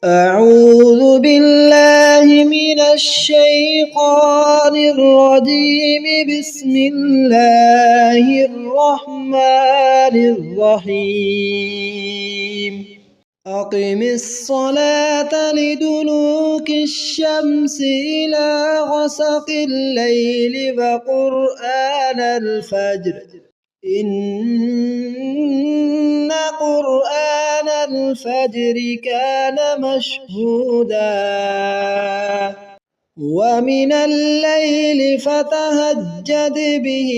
أعوذ بالله من الشيطان الرجيم. بسم الله الرحمن الرحيم. أقم الصلاة لدلوك الشمس إلى غسق الليل وقرآن الفجر إن قرآن الفجر كان مشهودا ومن الليل فتهجد به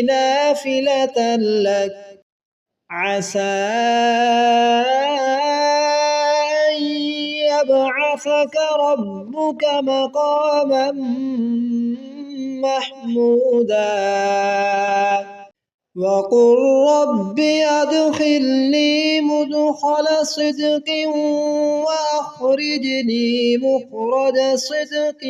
نافلة لك عسى أن يبعثك ربك مقاما محمودا وقل رب أدخلني مدخل صدق وأخرجني مخرج صدق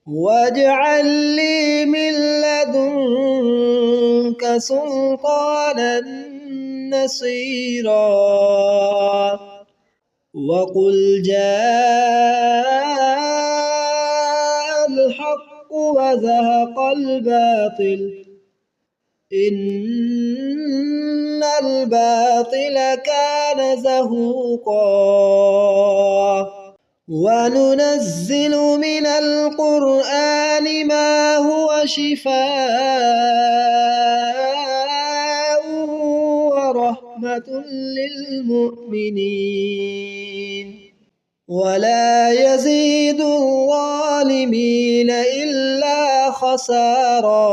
واجعل لي من لدنك سلطانا نصيرا وقل جاء الحق وزهق الباطل إن الباطل كان زهوقا وننزل من القرآن ما هو شفاء ورحمة للمؤمنين ولا يزيد الظالمين إلا خسارا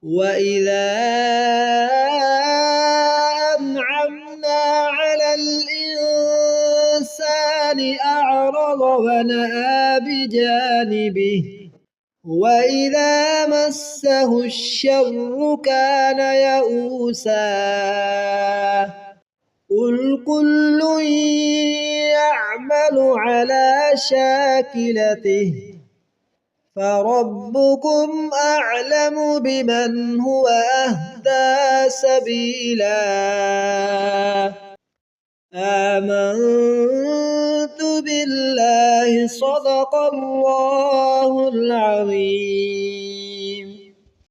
وإذا أنعمنا على الإنسان أعرض ونأى بجانبه وإذا مسه الشر كان يئوسا قل كل يعمل على شاكلته فربكم أعلم بمن هو أهدى سبيلا آمنت بالله صدق الله العظيم.